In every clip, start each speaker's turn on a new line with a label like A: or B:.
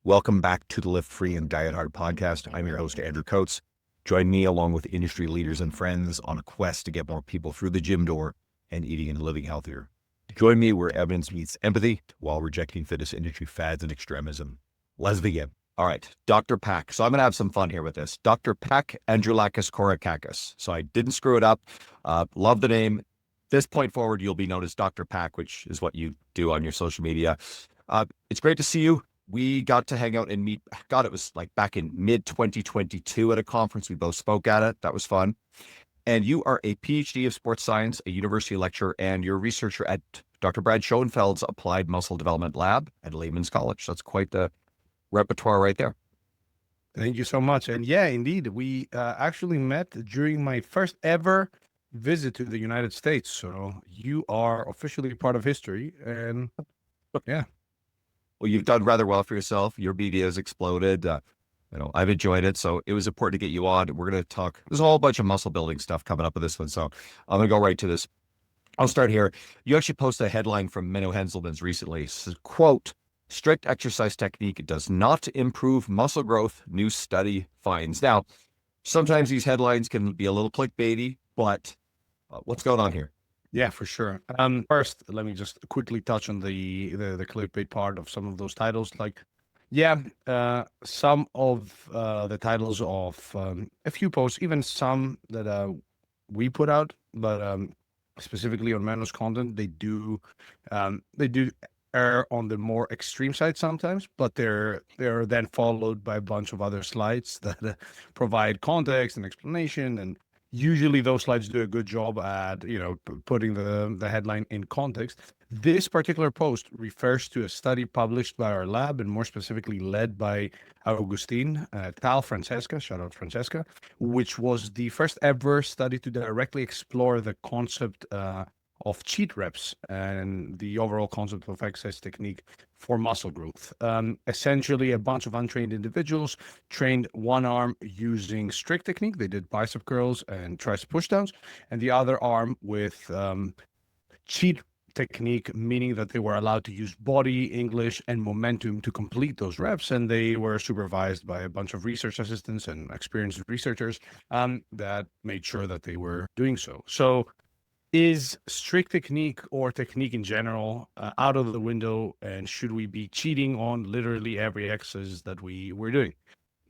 A: Welcome back to the Lift Free and Diet Hard podcast. I'm your host, Andrew Coates. Join me along with industry leaders and friends on a quest to get more people through the gym door and eating and living healthier. Join me where evidence meets empathy while rejecting fitness industry fads and extremism. Let's begin. All right, Dr. Pak. So I'm going to have some fun here with this. Dr. Pak Androulakis-Korakakis. So I didn't screw it up. Love the name. This point forward, you'll be known as Dr. Pak, which is what you do on your social media. It's great to see you. We got to hang out and meet. God, it was like back in mid-2022 at a conference. We both spoke at it. That was fun. And you are a PhD of sports science, a university lecturer, and you're a researcher at Dr. Brad Schoenfeld's Applied Muscle Development Lab at Lehman's College. That's quite the repertoire right there.
B: Thank you so much. And yeah, indeed, we actually met during my first ever visit to the United States. So you are officially part of history. And yeah.
A: Well, you've done rather well for yourself. Your media has exploded. I've enjoyed it. So it was important to get you on. We're going to talk. There's a whole bunch of muscle building stuff coming up with this one. So I'm going to go right to this. I'll start here. You actually posted a headline from Menno Henselman's recently. It says, quote, strict exercise technique does not improve muscle growth, new study finds. Now, sometimes these headlines can be a little clickbaity, but what's going on here?
B: Yeah, for sure. First, let me just quickly touch on the clickbait part of some of those titles. Some of the titles of a few posts, even some that we put out, but specifically on Menno's content, they do err on the more extreme side sometimes, but they're then followed by a bunch of other slides that provide context and explanation, and usually those slides do a good job at, putting the headline in context. This particular post refers to a study published by our lab and more specifically led by Augustine Francesca, shout out Francesca, which was the first ever study to directly explore the concept of cheat reps and the overall concept of exercise technique for muscle growth. Essentially, a bunch of untrained individuals trained one arm using strict technique. They did bicep curls and tricep pushdowns, and the other arm with cheat technique, meaning that they were allowed to use body, English, and momentum to complete those reps. And they were supervised by a bunch of research assistants and experienced researchers that made sure that they were doing so. So is strict technique or technique in general out of the window, and should we be cheating on literally every exercise that we're doing?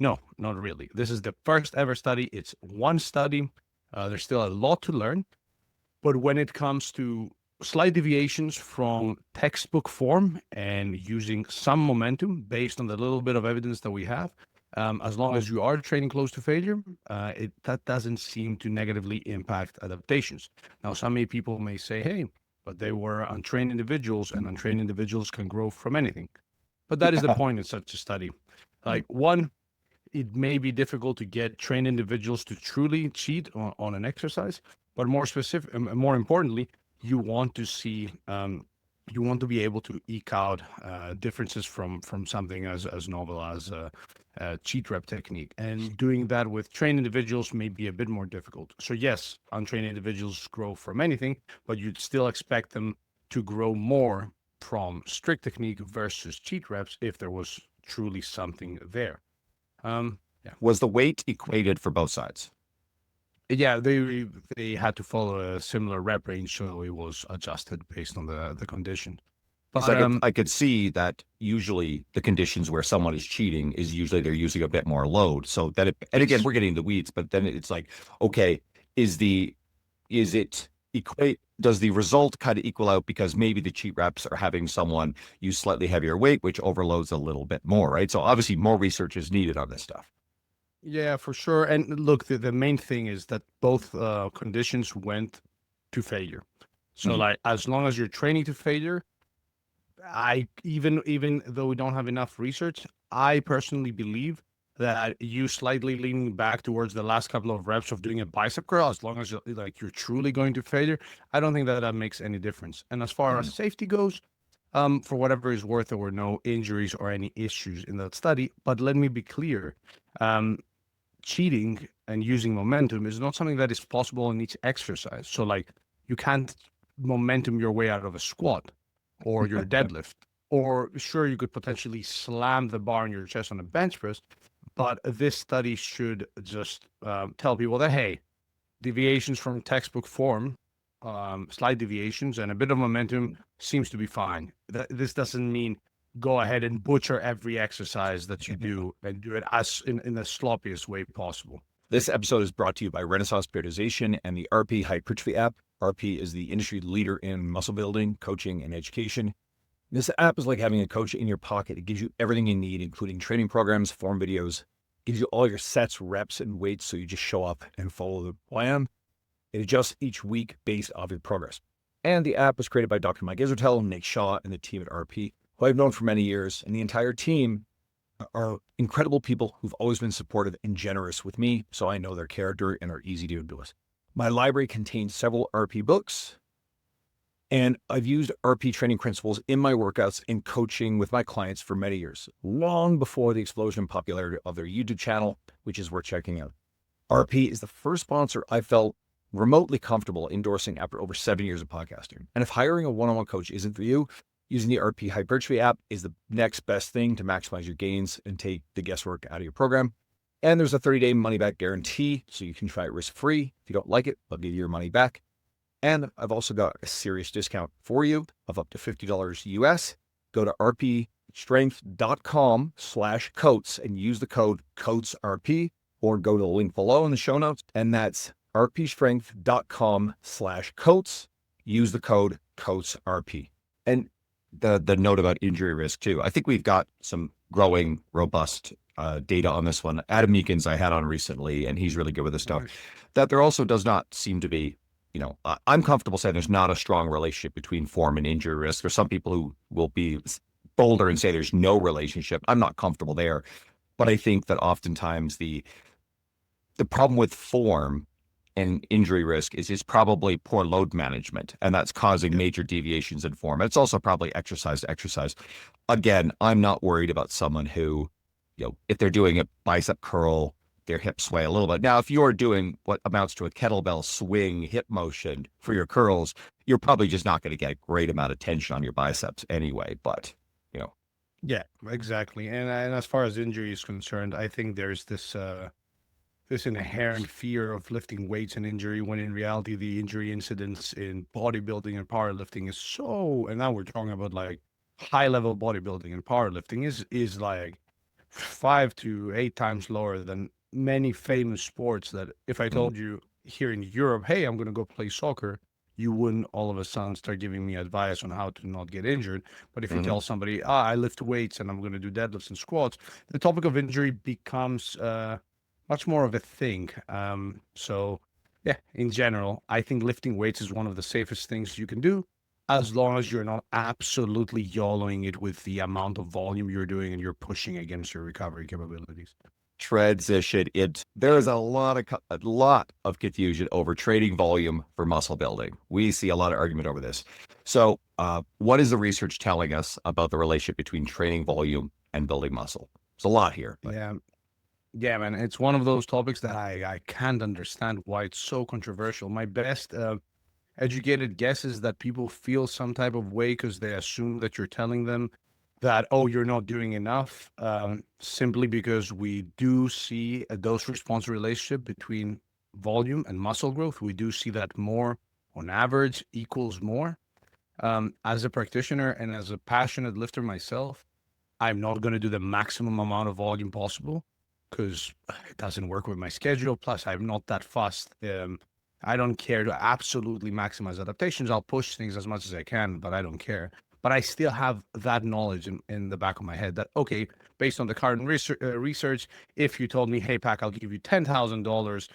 B: No, not really. This is the first ever study. It's one study. There's still a lot to learn. But when it comes to slight deviations from textbook form and using some momentum based on the little bit of evidence that we have, as long as you are training close to failure, that doesn't seem to negatively impact adaptations. Now, some people may say, hey, but they were untrained individuals, and untrained individuals can grow from anything. But that is the point in such a study. One, it may be difficult to get trained individuals to truly cheat on an exercise, but more importantly, you want to see you want to be able to eke out differences from something as novel as cheat rep technique. And doing that with trained individuals may be a bit more difficult. So yes, untrained individuals grow from anything, but you'd still expect them to grow more from strict technique versus cheat reps if there was truly something there.
A: Was the weight equated for both sides?
B: Yeah, they had to follow a similar rep range, so it was adjusted based on the condition.
A: But I could see that usually the conditions where someone is cheating is usually they're using a bit more load. So that and again, we're getting the weeds, but then it's like, okay, does the result kind of equal out because maybe the cheat reps are having someone use slightly heavier weight, which overloads a little bit more, right? So obviously more research is needed on this stuff.
B: Yeah, for sure. And look, the main thing is that both conditions went to failure. So as long as you're training to failure, even though we don't have enough research, I personally believe that you slightly leaning back towards the last couple of reps of doing a bicep curl, as long as you're truly going to failure, I don't think that makes any difference. And as far as safety goes, for whatever is worth, there were no injuries or any issues in that study. But let me be clear. Cheating and using momentum is not something that is possible in each exercise. So you can't momentum your way out of a squat or your deadlift or sure, you could potentially slam the bar on your chest on a bench press, but this study should just tell people that, hey, deviations from textbook form, slight deviations and a bit of momentum seems to be fine. This doesn't mean go ahead and butcher every exercise that you do and do it as in the sloppiest way possible.
A: This episode is brought to you by Renaissance Periodization and the RP Hypertrophy app. RP is the industry leader in muscle building, coaching, and education. This app is like having a coach in your pocket. It gives you everything you need, including training programs, form videos, gives you all your sets, reps, and weights, so you just show up and follow the plan. It adjusts each week based off your progress. And the app was created by Dr. Mike Israetel, Nate Shaw, and the team at RP, who I've known for many years. And the entire team are incredible people who've always been supportive and generous with me, so I know their character and are easy to do with. My library contains several RP books, and I've used RP training principles in my workouts and coaching with my clients for many years, long before the explosion in popularity of their YouTube channel, which is worth checking out. RP is the first sponsor I felt remotely comfortable endorsing after over 7 years of podcasting. And if hiring a one-on-one coach isn't for you, using the RP Hypertrophy app is the next best thing to maximize your gains and take the guesswork out of your program. And there's a 30-day money-back guarantee, so you can try it risk-free. If you don't like it, I'll give you your money back. And I've also got a serious discount for you of up to $50 US. Go to rpstrength.com/coats and use the code COATSRP, or go to the link below in the show notes. And that's rpstrength.com/coats. Use the code COATSRP. And the note about injury risk too. I think we've got some growing, robust data on this one. Adam Meekins I had on recently, and he's really good with this stuff. That there also does not seem to be, I'm comfortable saying there's not a strong relationship between form and injury risk. There's some people who will be bolder and say there's no relationship. I'm not comfortable there. But I think that oftentimes the problem with form and injury risk is probably poor load management, and that's causing major deviations in form. It's also probably exercise to exercise. Again, I'm not worried about someone who, if they're doing a bicep curl, their hips sway a little bit. Now, if you're doing what amounts to a kettlebell swing hip motion for your curls, you're probably just not going to get a great amount of tension on your biceps anyway, but,
B: Yeah, exactly. And as far as injury is concerned, I think there's this inherent fear of lifting weights and injury, when in reality, the injury incidence in bodybuilding and powerlifting is so, and now we're talking about like high level bodybuilding and powerlifting is like 5 to 8 times lower than many famous sports that if I told you here in Europe, hey, I'm going to go play soccer, you wouldn't all of a sudden start giving me advice on how to not get injured. But if you tell somebody, I lift weights and I'm going to do deadlifts and squats, the topic of injury becomes much more of a thing. So yeah, in general, I think lifting weights is one of the safest things you can do, as long as you're not absolutely YOLOing it with the amount of volume you're doing and you're pushing against your recovery capabilities.
A: Transition. There is a lot of confusion over training volume for muscle building. We see a lot of argument over this. So what is the research telling us about the relationship between training volume and building muscle? There's a lot here. But.
B: Yeah, man, it's one of those topics that I can't understand why it's so controversial. My best educated guess is that people feel some type of way because they assume that you're telling them that, oh, you're not doing enough, simply because we do see a dose-response relationship between volume and muscle growth. We do see that more on average equals more. As a practitioner and as a passionate lifter myself, I'm not going to do the maximum amount of volume possible because it doesn't work with my schedule. Plus, I'm not that fast. I don't care to absolutely maximize adaptations. I'll push things as much as I can, but I don't care. But I still have that knowledge in the back of my head that, okay, based on the current research, if you told me, hey, Pac, I'll give you $10,000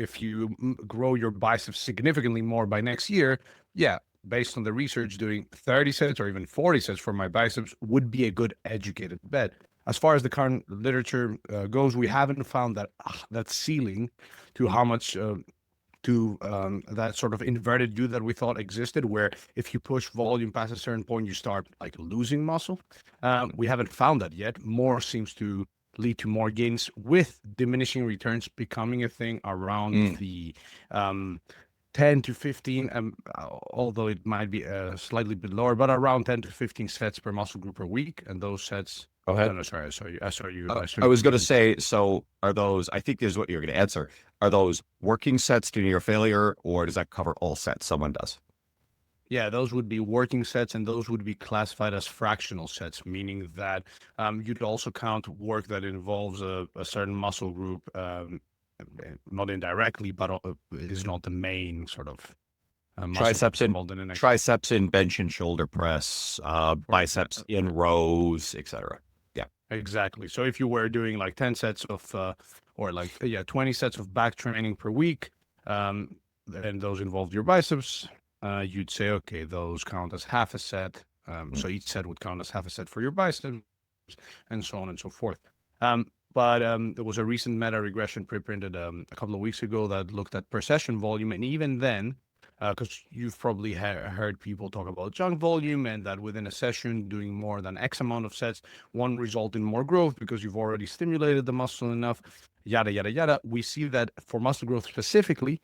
B: if you grow your biceps significantly more by next year, yeah, based on the research, doing 30 sets or even 40 sets for my biceps would be a good educated bet. As far as the current literature goes, we haven't found that ceiling to how much that sort of inverted U that we thought existed, where if you push volume past a certain point, you start like losing muscle. We haven't found that yet. More seems to lead to more gains, with diminishing returns becoming a thing around the 10 to 15, although it might be slightly bit lower, but around 10 to 15 sets per muscle group per week. And those sets,
A: Go ahead.
B: no, sorry, I saw you.
A: I was going to say, so are those, I think this is what you're going to answer. Are those working sets to near failure, or does that cover all sets someone does?
B: Yeah, those would be working sets, and those would be classified as fractional sets, meaning that you'd also count work that involves a certain muscle group, not indirectly, but is not the main sort of
A: Triceps in
B: involved in an
A: triceps in bench and shoulder press, biceps in rows, etc. Yeah,
B: exactly. So if you were doing like 10 sets of, or like 20 sets of back training per week, and those involved your biceps, you'd say, okay, those count as half a set. So each set would count as half a set for your biceps, and so on and so forth. But there was a recent meta regression preprinted a couple of weeks ago that looked at per session volume, and even then, because you've probably heard people talk about junk volume, and that within a session doing more than X amount of sets won't result in more growth because you've already stimulated the muscle enough, yada, yada, yada. We see that for muscle growth specifically,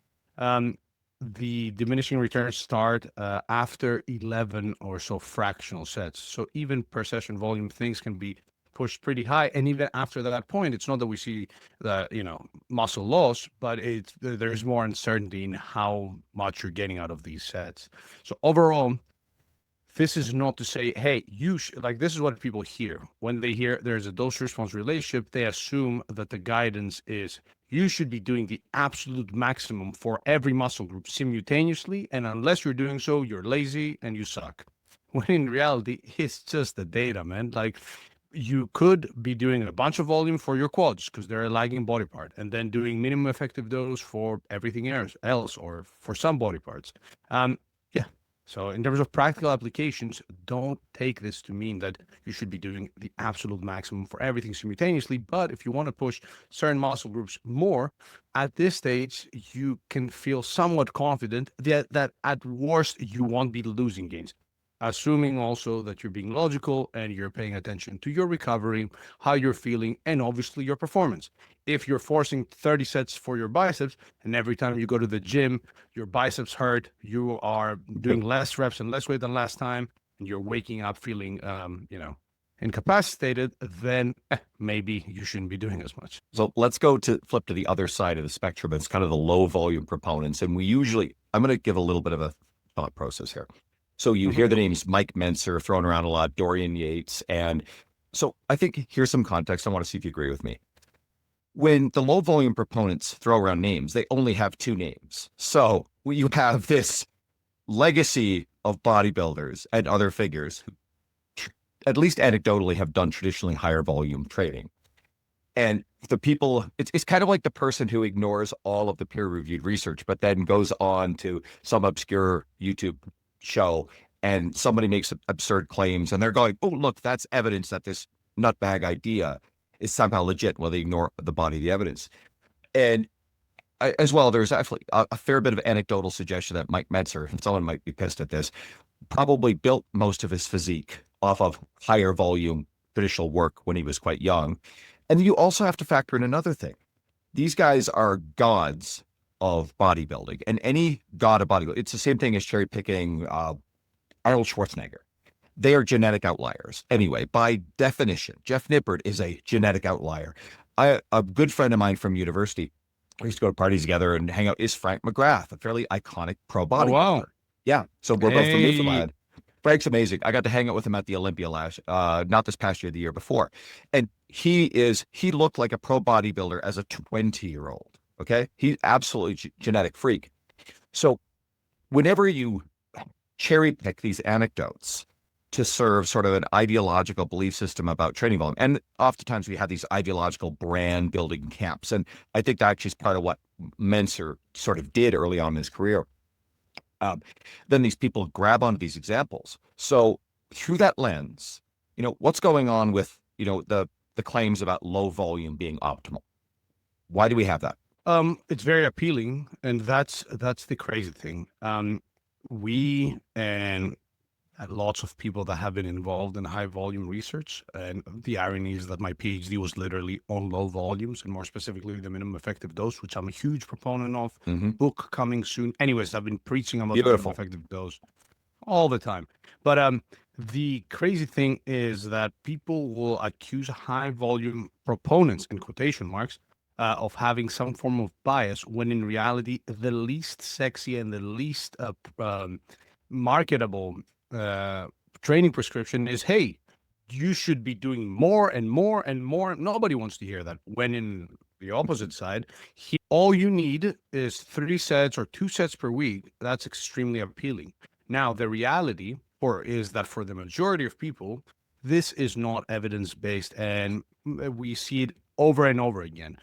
B: the diminishing returns start after 11 or so fractional sets. So even per session volume, things can be pushed pretty high, and even after that point, it's not that we see the muscle loss, but there's more uncertainty in how much you're getting out of these sets. So overall, this is not to say, hey, you like, this is what people hear when they hear there's a dose response relationship. They assume that the guidance is you should be doing the absolute maximum for every muscle group simultaneously, and unless you're doing so, you're lazy and you suck. When in reality, it's just the data, man. Like, you could be doing a bunch of volume for your quads because they're a lagging body part, and then doing minimum effective dose for everything else or for some body parts. Yeah. So in terms of practical applications, don't take this to mean that you should be doing the absolute maximum for everything simultaneously. But if you want to push certain muscle groups more, at this stage, you can feel somewhat confident that at worst, you won't be losing gains. Assuming also that you're being logical and you're paying attention to your recovery, how you're feeling, and obviously your performance. If you're forcing 30 sets for your biceps, and every time you go to the gym, your biceps hurt, you are doing less reps and less weight than last time, and you're waking up feeling, incapacitated, then maybe you shouldn't be doing as much.
A: So let's go to flip to the other side of the spectrum. It's kind of the low volume proponents. And I'm going to give a little bit of a thought process here. So you hear the names Mike Mentzer thrown around a lot, Dorian Yates. And so I think here's some context. I want to see if you agree with me. When the low volume proponents throw around names, they only have two names. So you have this legacy of bodybuilders and other figures who, at least anecdotally, have done traditionally higher volume training. And the people, it's kind of like the person who ignores all of the peer-reviewed research, but then goes on to some obscure YouTube show and somebody makes absurd claims and they're going, oh, look, that's evidence that this nutbag idea is somehow legit. Well, they ignore the body of the evidence. And as well, there's actually a fair bit of anecdotal suggestion that Mike Mentzer, and someone might be pissed at this, probably built most of his physique off of higher volume traditional work when he was quite young. And you also have to factor in another thing. These guys are gods of bodybuilding, and any god of bodybuilding, it's the same thing as cherry picking Arnold Schwarzenegger. They are genetic outliers. Anyway, by definition, Jeff Nippard is a genetic outlier. A good friend of mine from university, we used to go to parties together and hang out, is Frank McGrath, a fairly iconic pro bodybuilder.
B: Oh, wow.
A: Yeah. So we're both from Newfoundland. Frank's amazing. I got to hang out with him at the Olympia not this past year, the year before. And he looked like a pro bodybuilder as a 20-year-old. Okay. He's absolutely genetic freak. So whenever you cherry pick these anecdotes to serve sort of an ideological belief system about training volume, and oftentimes we have these ideological brand building camps. And I think that actually is part of what Mentzer sort of did early on in his career. Then these people grab onto these examples. So through that lens, what's going on with, the claims about low volume being optimal? Why do we have that?
B: It's very appealing, and that's the crazy thing. We and lots of people that have been involved in high volume research. And the irony is that my PhD was literally on low volumes, and more specifically the minimum effective dose, which I'm a huge proponent of.
A: Mm-hmm.
B: Book coming soon. Anyways, I've been preaching about the minimum
A: Beautiful.
B: effective dose all the time. But the crazy thing is that people will accuse high volume proponents, in quotation marks, of having some form of bias, when in reality, the least sexy and the least marketable training prescription is, hey, you should be doing more and more and more. Nobody wants to hear that. When in the opposite side, all you need is 3 sets or 2 sets per week. That's extremely appealing. Now, the reality is that for the majority of people, this is not evidence-based, and we see it over and over again.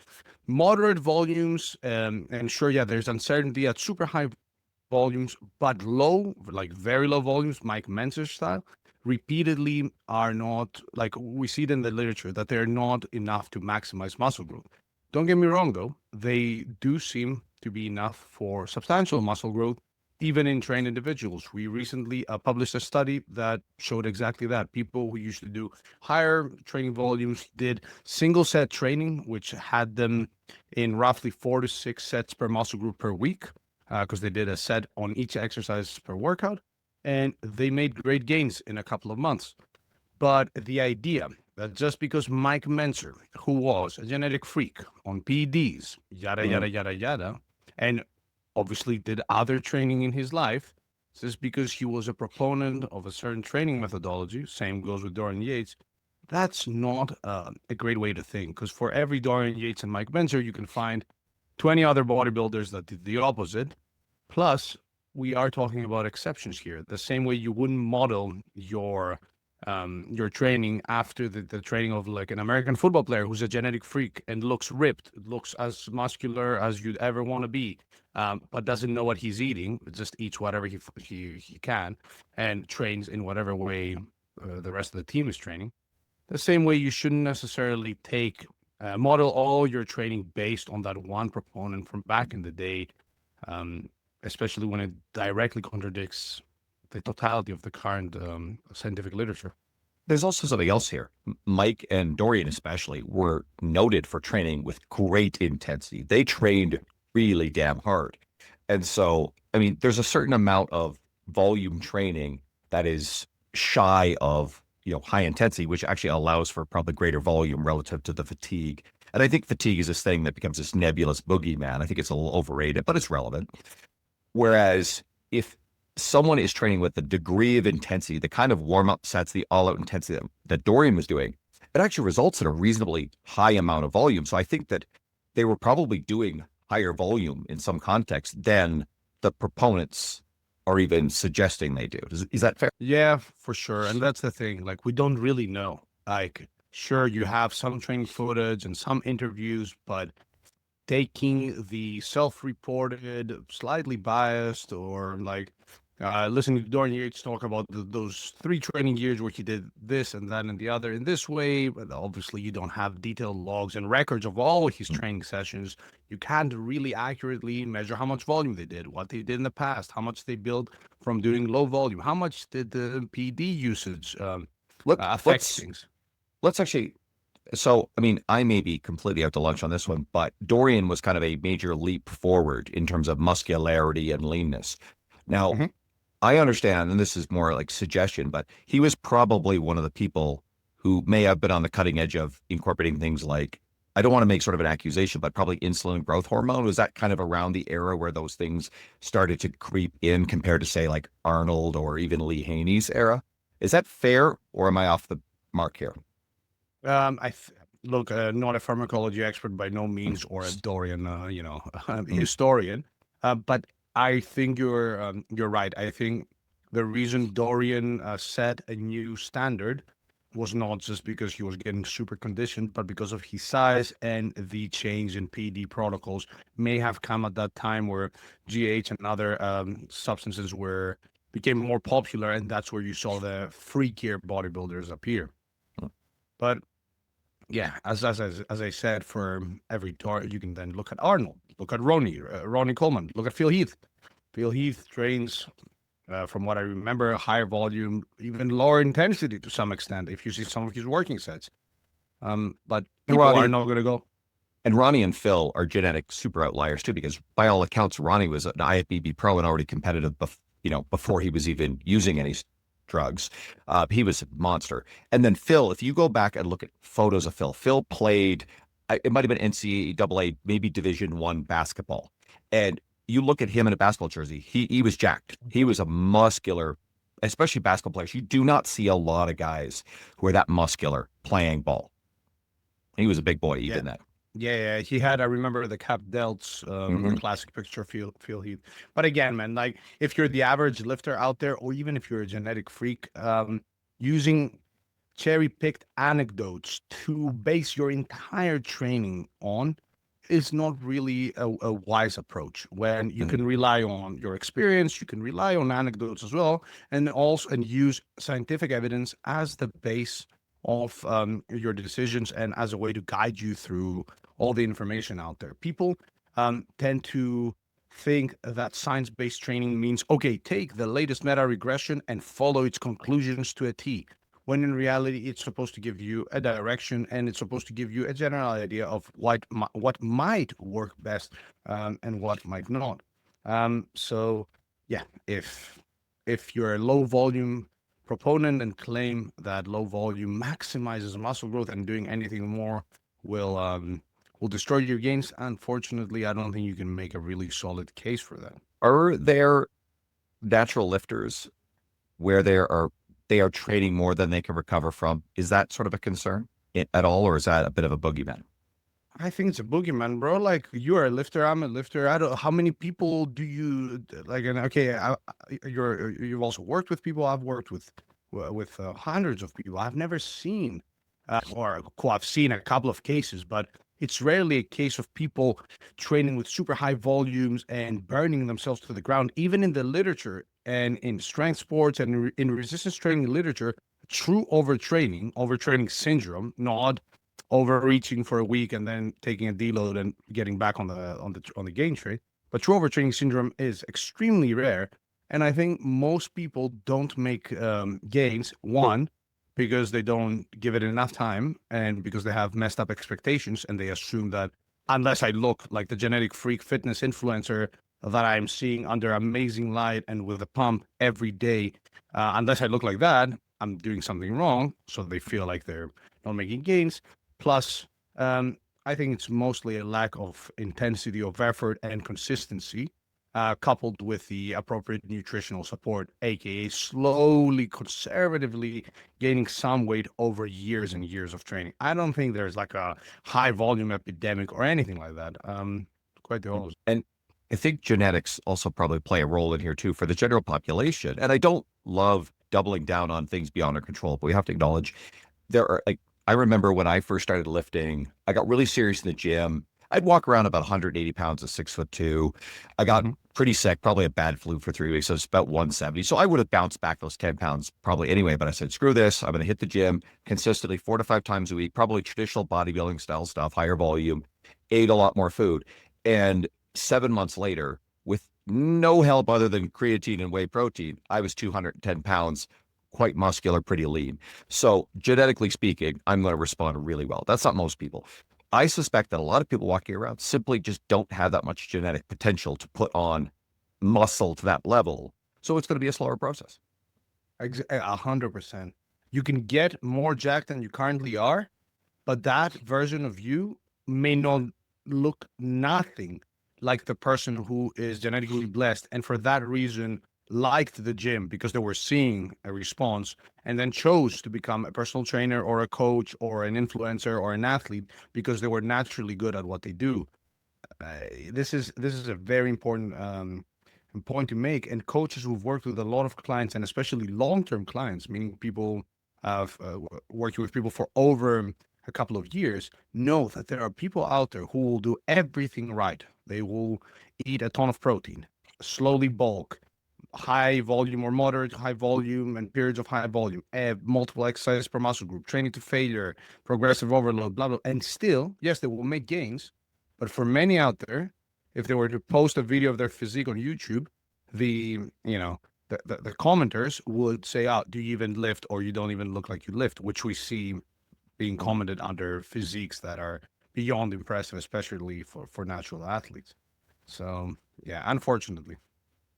B: Moderate volumes, and sure, yeah, there's uncertainty at super high volumes, but low, like very low volumes, Mike Menzer style, repeatedly are not, like we see it in the literature, that they're not enough to maximize muscle growth. Don't get me wrong, though, they do seem to be enough for substantial muscle growth, even in trained individuals. We recently published a study that showed exactly that. People who used to do higher training volumes did single set training, which had them in roughly 4 to 6 sets per muscle group per week, because they did a set on each exercise per workout, and they made great gains in a couple of months. But the idea that just because Mike Menzer, who was a genetic freak on PEDs, yada, yada, yada, yada, and obviously did other training in his life, just because he was a proponent of a certain training methodology, same goes with Dorian Yates, that's not a great way to think. Because for every Dorian Yates and Mike Menzer, you can find 20 other bodybuilders that did the opposite. Plus, we are talking about exceptions here. The same way you wouldn't model your training after the training of like an American football player who's a genetic freak and looks ripped, looks as muscular as you'd ever want to be, but doesn't know what he's eating, just eats whatever he can, and trains in whatever way the rest of the team is training. The same way you shouldn't necessarily model all your training based on that one proponent from back in the day, especially when it directly contradicts the totality of the current scientific literature.
A: There's also something else here. Mike and Dorian especially were noted for training with great intensity. They trained really damn hard. And so, I mean, there's a certain amount of volume training that is shy of, high intensity, which actually allows for probably greater volume relative to the fatigue. And I think fatigue is this thing that becomes this nebulous boogeyman. I think it's a little overrated, but it's relevant. Whereas if someone is training with the degree of intensity, the kind of warm-up sets, the all-out intensity that Dorian was doing, it actually results in a reasonably high amount of volume. So I think that they were probably doing higher volume in some context than the proponents are even suggesting they do. Is that fair?
B: Yeah, for sure. And that's the thing. Like, we don't really know. Like, sure, you have some training footage and some interviews, but taking the self-reported, slightly biased, or like listening to Dorian Yates talk about those 3 training years where he did this and that and the other in this way, but obviously you don't have detailed logs and records of all his training sessions. You can't really accurately measure how much volume they did, what they did in the past, how much they built from doing low volume, how much did the PD usage affect things.
A: Let's actually, so, I mean, I may be completely out to lunch on this one, but Dorian was kind of a major leap forward in terms of muscularity and leanness. Now, I understand, and this is more like suggestion, but he was probably one of the people who may have been on the cutting edge of incorporating things like, I don't want to make sort of an accusation, but probably insulin growth hormone. Was that kind of around the era where those things started to creep in compared to, say, like Arnold or even Lee Haney's era? Is that fair, or am I off the mark here?
B: Look, not a pharmacology expert by no means, or a Dorian, historian, but I think you're right. I think the reason Dorian set a new standard was not just because he was getting super conditioned, but because of his size, and the change in PD protocols may have come at that time where GH and other substances became more popular, and that's where you saw the freakier bodybuilders appear. But yeah, as I said, for every you can then look at Arnold, look at Ronnie Coleman, look at Phil Heath. Phil Heath trains From what I remember, higher volume, even lower intensity to some extent, if you see some of his working sets. But
A: And
B: people are
A: Ronnie,
B: not going to go.
A: and Ronnie and Phil are genetic super outliers too, because by all accounts, Ronnie was an IFBB pro and already competitive, before he was even using any drugs. He was a monster. And then Phil, if you go back and look at photos of Phil played, it might have been NCAA, maybe Division I basketball. And you look at him in a basketball jersey, he was jacked. He was a muscular, especially basketball players. You do not see a lot of guys who are that muscular playing ball. He was a big boy even then.
B: Yeah, he had. I remember the cap delts, the classic picture. Feel Heath. But again, man, like if you're the average lifter out there, or even if you're a genetic freak, using cherry-picked anecdotes to base your entire training on is not really a wise approach. When you can rely on your experience, you can rely on anecdotes as well, and use scientific evidence as the base of your decisions and as a way to guide you through all the information out there. People tend to think that science-based training means, okay, take the latest meta-regression and follow its conclusions to a T, when in reality, it's supposed to give you a direction, and it's supposed to give you a general idea of what might work best and what might not. So yeah, if you're a low volume proponent and claim that low volume maximizes muscle growth and doing anything more will destroy your gains, unfortunately, I don't think you can make a really solid case for that.
A: Are there natural lifters where they are training more than they can recover from? Is that sort of a concern at all, or is that a bit of a boogeyman?
B: I think it's a boogeyman, bro. Like, you're a lifter, I'm a lifter. I don't. How many people do you like? And okay, you've also worked with people. I've worked with hundreds of people. I've never seen, I've seen a couple of cases, but it's rarely a case of people training with super high volumes and burning themselves to the ground. Even in the literature and in strength sports and in resistance training literature, true overtraining syndrome, not overreaching for a week and then taking a deload and getting back on the gain trade. But true overtraining syndrome is extremely rare, and I think most people don't make gains. One, because they don't give it enough time, and because they have messed up expectations, and they assume that unless I look like the genetic freak fitness influencer that I'm seeing under amazing light and with a pump every day, unless I look like that, I'm doing something wrong. So they feel like they're not making gains. Plus, I think it's mostly a lack of intensity of effort and consistency, coupled with the appropriate nutritional support, aka slowly, conservatively gaining some weight over years and years of training. I don't think there's like a high volume epidemic or anything like that. Quite the opposite.
A: And I think genetics also probably play a role in here too for the general population. And I don't love doubling down on things beyond our control, but we have to acknowledge there are, like, I remember when I first started lifting, I got really serious in the gym. I'd walk around about 180 pounds at 6'2". I got pretty sick, probably a bad flu for 3 weeks. So it's about 170. So I would have bounced back those 10 pounds probably anyway. But I said, screw this. I'm going to hit the gym consistently 4 to 5 times a week, probably traditional bodybuilding style stuff, higher volume, ate a lot more food. And 7 months later, with no help other than creatine and whey protein, I was 210 pounds, quite muscular, pretty lean. So genetically speaking, I'm going to respond really well. That's not most people. I suspect that a lot of people walking around simply just don't have that much genetic potential to put on muscle to that level. So it's going to be a slower process.
B: 100%. You can get more jacked than you currently are, but that version of you may not look nothing like the person who is genetically blessed, and for that reason liked the gym because they were seeing a response and then chose to become a personal trainer or a coach or an influencer or an athlete because they were naturally good at what they do. This is a very important point to make. And coaches who've worked with a lot of clients, and especially long-term clients, meaning people have working with people for over a couple of years, know that there are people out there who will do everything right. They will eat a ton of protein, slowly bulk, high volume or moderate high volume and periods of high volume, multiple exercises per muscle group, training to failure, progressive overload, blah, blah. And still, yes, they will make gains. But for many out there, if they were to post a video of their physique on YouTube, the the commenters would say, "Oh, do you even lift, or you don't even look like you lift," which we see being commented under physiques that are beyond impressive, especially for natural athletes. So yeah, unfortunately.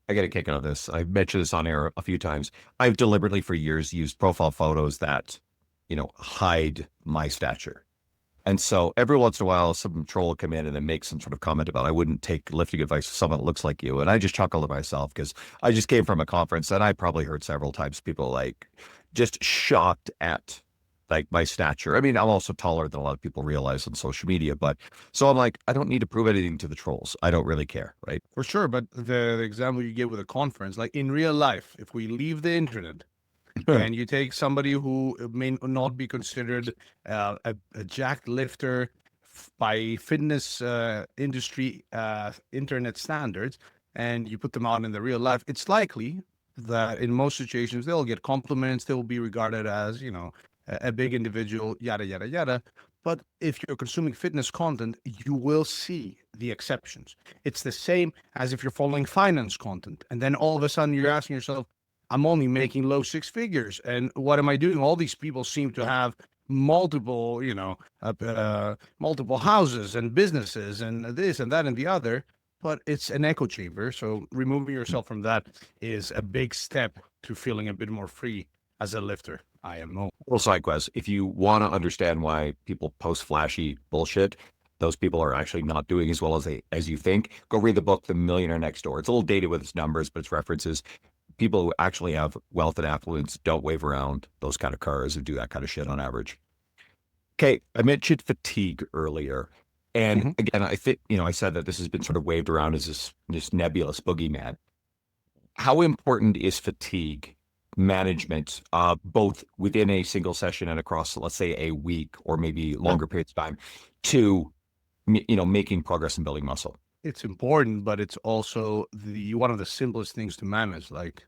A: I get a kick out of this. I've mentioned this on air a few times. I've deliberately for years used profile photos that, hide my stature. And so every once in a while, some troll will come in and then make some sort of comment about I wouldn't take lifting advice from someone that looks like you. And I just chuckle to myself because I just came from a conference and I probably heard several times people like just shocked at like my stature. I mean, I'm also taller than a lot of people realize on social media, but so I'm like, I don't need to prove anything to the trolls. I don't really care, right?
B: For sure, but the example you give with a conference, like in real life, if we leave the internet and you take somebody who may not be considered a jacked lifter by fitness industry internet standards, and you put them out in the real life, it's likely that in most situations they'll get compliments, they'll be regarded as, a big individual, yada, yada, yada. But if you're consuming fitness content, you will see the exceptions. It's the same as if you're following finance content. And then all of a sudden you're asking yourself, I'm only making low six figures. And what am I doing? All these people seem to have multiple, multiple houses and businesses and this and that and the other. But it's an echo chamber. So removing yourself from that is a big step to feeling a bit more free as a lifter. IMO.
A: Little side quest. If you want to understand why people post flashy bullshit, those people are actually not doing as well as you think. Go read the book, The Millionaire Next Door. It's a little dated with its numbers, but its references. People who actually have wealth and affluence don't wave around those kind of cars and do that kind of shit on average. Okay, I mentioned fatigue earlier. And again, I think, I said that this has been sort of waved around as this nebulous boogeyman. How important is fatigue management, both within a single session and across, let's say, a week or maybe longer periods of time, to making progress and building muscle?
B: It's important, but it's also one of the simplest things to manage. Like,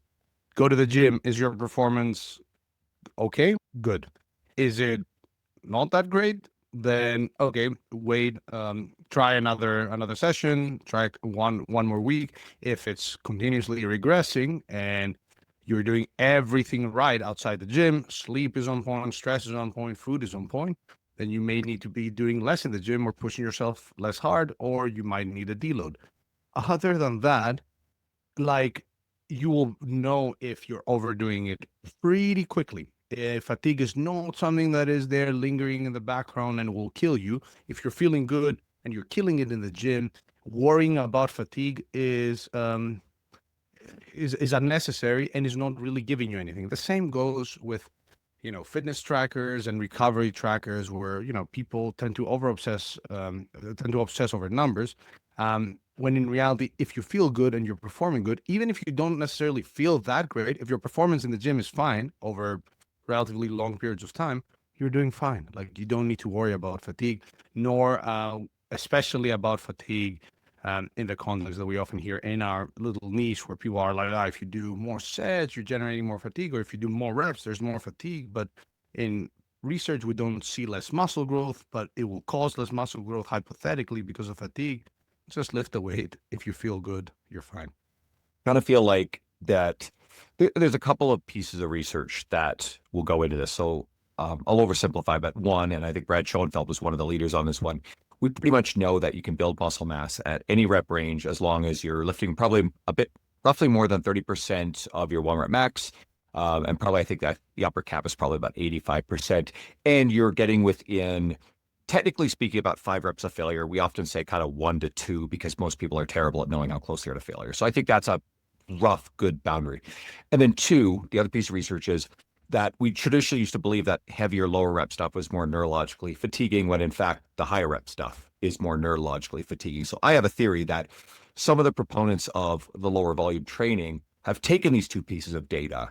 B: go to the gym. Is your performance okay? Good. Is it not that great? Then okay, wait. Try another session. Try one more week. If it's continuously regressing and you're doing everything right outside the gym, sleep is on point, stress is on point, food is on point, then you may need to be doing less in the gym or pushing yourself less hard, or you might need a deload. Other than that, like, you will know if you're overdoing it pretty quickly. If fatigue is not something that is there lingering in the background and will kill you, if you're feeling good and you're killing it in the gym, worrying about fatigue is unnecessary and is not really giving you anything. The same goes with, fitness trackers and recovery trackers, where, people tend to obsess over numbers. When in reality, if you feel good and you're performing good, even if you don't necessarily feel that great, if your performance in the gym is fine over relatively long periods of time, you're doing fine. Like, you don't need to worry about fatigue, nor especially about fatigue in the context that we often hear in our little niche, where people are like, if you do more sets, you're generating more fatigue, or if you do more reps, there's more fatigue. But in research, we don't see less muscle growth, but it will cause less muscle growth hypothetically because of fatigue. Just lift the weight. If you feel good, you're fine.
A: Kind of feel like that there's a couple of pieces of research that will go into this. So I'll oversimplify, but one, and I think Brad Schoenfeld was one of the leaders on this one, we pretty much know that you can build muscle mass at any rep range as long as you're lifting probably roughly more than 30% of your 1 rep max. And probably I think that the upper cap is probably about 85%. And you're getting within, technically speaking, about 5 reps of failure. We often say kind of 1 to 2 because most people are terrible at knowing how close they are to failure. So I think that's a rough, good boundary. And then 2, the other piece of research is that we traditionally used to believe that heavier, lower rep stuff was more neurologically fatiguing, when in fact the higher rep stuff is more neurologically fatiguing. So I have a theory that some of the proponents of the lower volume training have taken these 2 pieces of data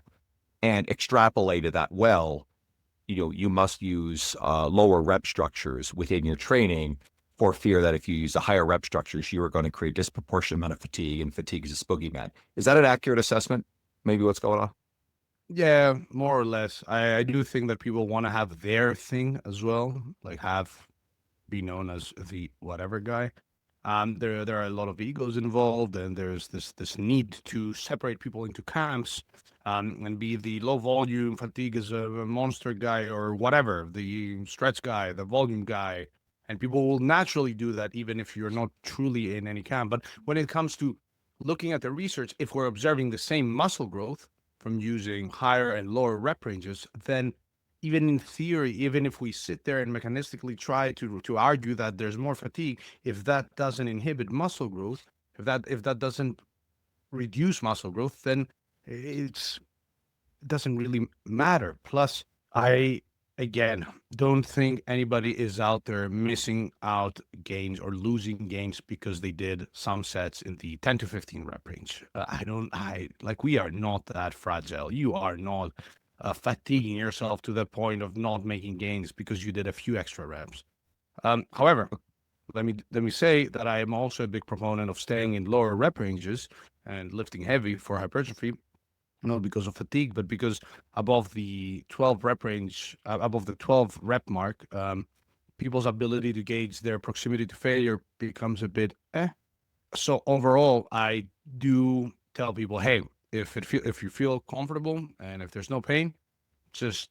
A: and extrapolated that, well, you must use lower rep structures within your training for fear that if you use the higher rep structures, you are going to create a disproportionate amount of fatigue, and fatigue is a boogeyman. Is that an accurate assessment? Maybe what's going on?
B: Yeah, more or less. I do think that people want to have their thing as well, like be known as the whatever guy. There are a lot of egos involved, and there's this need to separate people into camps, and be the low volume fatigue is a monster guy or whatever, the stretch guy, the volume guy, and people will naturally do that even if you're not truly in any camp. But when it comes to looking at the research, if we're observing the same muscle growth from using higher and lower rep ranges, then even in theory, even if we sit there and mechanistically try to argue that there's more fatigue, if that doesn't inhibit muscle growth, if that doesn't reduce muscle growth, then it doesn't really matter. Plus, I again don't think anybody is out there missing out gains or losing gains because they did some sets in the 10 to 15 rep range. I like, we are not that fragile. You are not fatiguing yourself to the point of not making gains because you did a few extra reps. However, let me say that I am also a big proponent of staying in lower rep ranges and lifting heavy for hypertrophy, not because of fatigue, but because above the 12 rep range, above the 12 rep mark, people's ability to gauge their proximity to failure becomes a bit eh. So overall, I do tell people, hey, if you feel comfortable and if there's no pain, just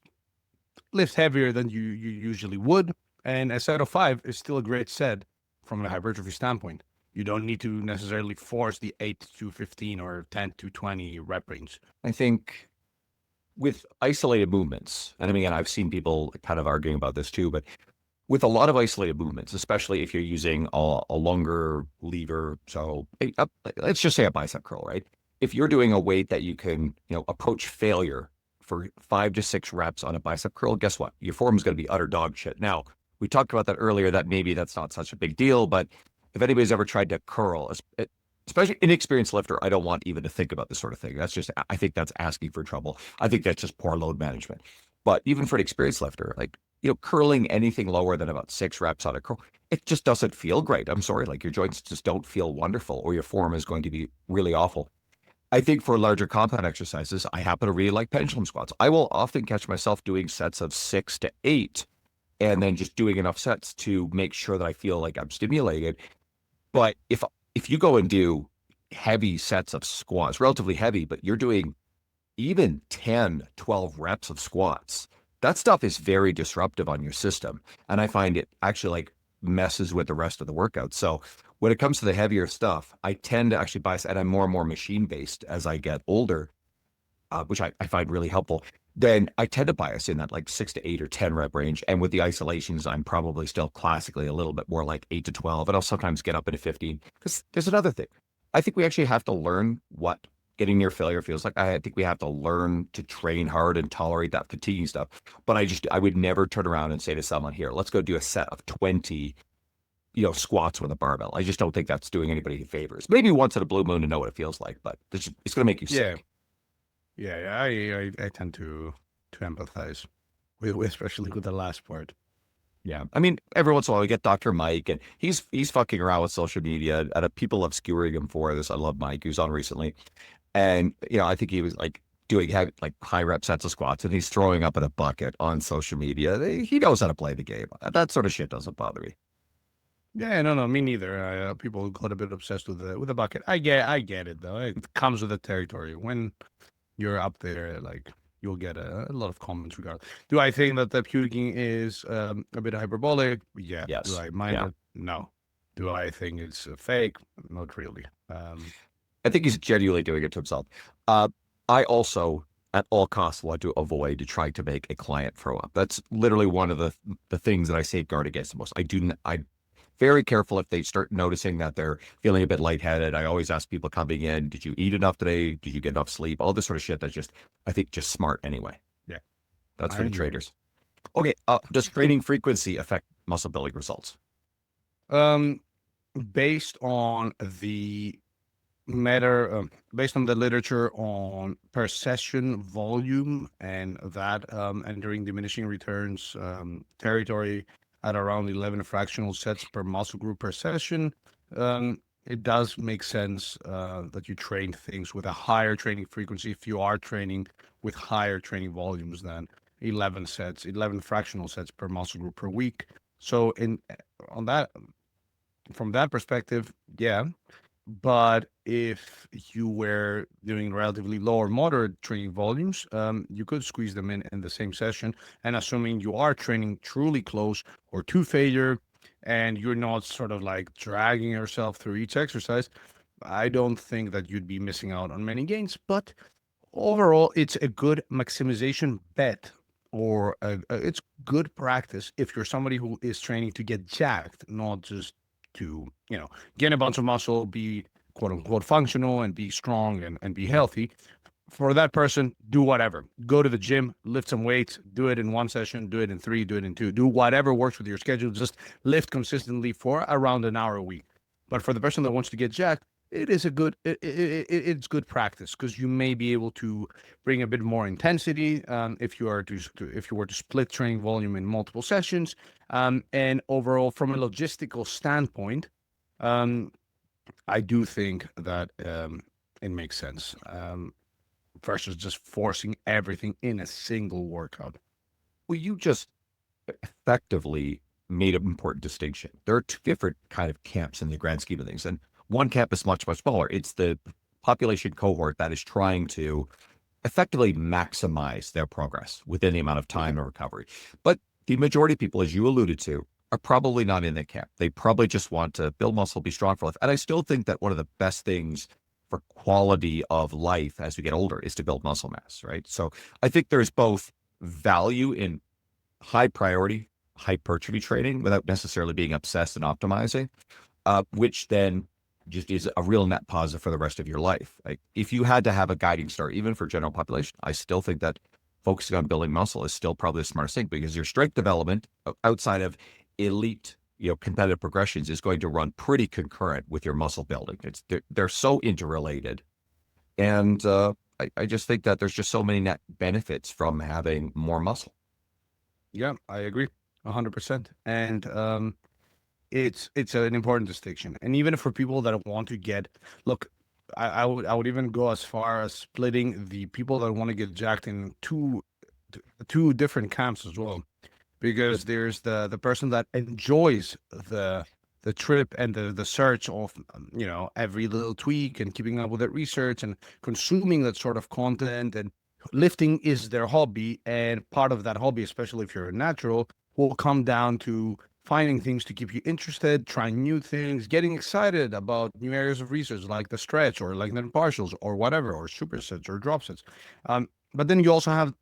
B: lift heavier than you usually would. And a set of 5 is still a great set from a hypertrophy standpoint. You don't need to necessarily force the 8 to 15 or 10 to 20 rep range.
A: I think with isolated movements, and I mean, I've seen people kind of arguing about this too, but with a lot of isolated movements, especially if you're using a longer lever, so let's just say a bicep curl, right? If you're doing a weight that you can, approach failure for 5 to 6 reps on a bicep curl, guess what? Your form is going to be utter dog shit. Now, we talked about that earlier, that maybe that's not such a big deal, but if anybody's ever tried to curl, especially inexperienced lifter, I don't want even to think about this sort of thing. I think that's asking for trouble. I think that's just poor load management. But even for an experienced lifter, like, curling anything lower than about 6 reps on a curl, it just doesn't feel great. I'm sorry, like your joints just don't feel wonderful, or your form is going to be really awful. I think for larger compound exercises, I happen to really like pendulum squats. I will often catch myself doing sets of 6 to 8 and then just doing enough sets to make sure that I feel like I'm stimulated. But if you go and do heavy sets of squats, relatively heavy, but you're doing even 10, 12 reps of squats, that stuff is very disruptive on your system. And I find it actually like messes with the rest of the workout. So when it comes to the heavier stuff, I tend to actually bias, and I'm more and more machine-based as I get older, which I find really helpful. Then I tend to bias in that like 6 to 8 or 10 rep range. And with the isolations, I'm probably still classically a little bit more like 8 to 12. And I'll sometimes get up into 15. Because there's another thing. I think we actually have to learn what getting near failure feels like. I think we have to learn to train hard and tolerate that fatiguing stuff. But I would never turn around and say to someone, here, let's go do a set of 20, squats with a barbell. I just don't think that's doing anybody favors. Maybe once in a blue moon to know what it feels like, but it's going to make you sick.
B: Yeah, I tend to empathize with especially with the last part.
A: Yeah. I mean, every once in a while we get Dr. Mike, and he's fucking around with social media, and people love skewering him for this. I love Mike, who's on recently. And, I think he was like doing like high rep sets of squats, and he's throwing up in a bucket on social media. He knows how to play the game. That sort of shit doesn't bother me.
B: Yeah, no, me neither. People got a bit obsessed with the bucket. I get it though. It comes with the territory. When you're up there, like, you'll get a lot of comments regardless. Do I think that the puking is a bit hyperbolic? Yeah.
A: Yes.
B: Do I mind it? No. Do I think it's fake? Not really.
A: I think he's genuinely doing it to himself. I also, at all costs, want to avoid trying to make a client throw up. That's literally one of the things that I safeguard against the most. I'm very careful if they start noticing that they're feeling a bit lightheaded. I always ask people coming in, did you eat enough today? Did you get enough sleep? All this sort of shit that's just, I think, just smart anyway.
B: Yeah.
A: That's for the traders. Okay. Does training frequency affect muscle building results?
B: Based on the based on the literature on per session volume and that entering diminishing returns territory at around 11 fractional sets per muscle group per session, it does make sense that you train things with a higher training frequency if you are training with higher training volumes than 11 fractional sets per muscle group per week. So on that, from that perspective, yeah. But if you were doing relatively low or moderate training volumes, you could squeeze them in the same session. And assuming you are training truly close or to failure, and you're not sort of like dragging yourself through each exercise, I don't think that you'd be missing out on many gains. But overall, it's a good maximization bet, or it's good practice if you're somebody who is training to get jacked, not just to, gain a bunch of muscle, be quote unquote functional, and be strong and be healthy. For that person, do whatever. Go to the gym, lift some weights, do it in one session, do it in three, do it in two, do whatever works with your schedule. Just lift consistently for around an hour a week. But for the person that wants to get jacked, it is a good it's good practice, because you may be able to bring a bit more intensity, if you are if you were to split training volume in multiple sessions, and overall from a logistical standpoint, um, I do think that it makes sense, versus just forcing everything in a single workout.
A: Well, you just effectively made an important distinction. There are two different kind of camps in the grand scheme of things. And one camp is much, much smaller. It's the population cohort that is trying to effectively maximize their progress within the amount of time of recovery. But the majority of people, as you alluded to, are probably not in that camp. They probably just want to build muscle, be strong for life. And I still think that one of the best things for quality of life as we get older is to build muscle mass, right? So I think there's both value in high priority hypertrophy training without necessarily being obsessed and optimizing, which then just is a real net positive for the rest of your life. Like if you had to have a guiding star, even for general population, I still think that focusing on building muscle is still probably the smartest thing, because your strength development outside of elite, competitive progressions is going to run pretty concurrent with your muscle building. They're so interrelated. And I just think that there's just so many net benefits from having more muscle.
B: Yeah, I agree 100%. And it's an important distinction. And even for people that want to look, I would even go as far as splitting the people that want to get jacked in two different camps as well, because there's the person that enjoys the trip and the search of, every little tweak and keeping up with the research and consuming that sort of content, and lifting is their hobby, and part of that hobby, especially if you're a natural, will come down to finding things to keep you interested, trying new things, getting excited about new areas of research like the stretch or like the partials or whatever, or supersets or drop sets. But then you also have,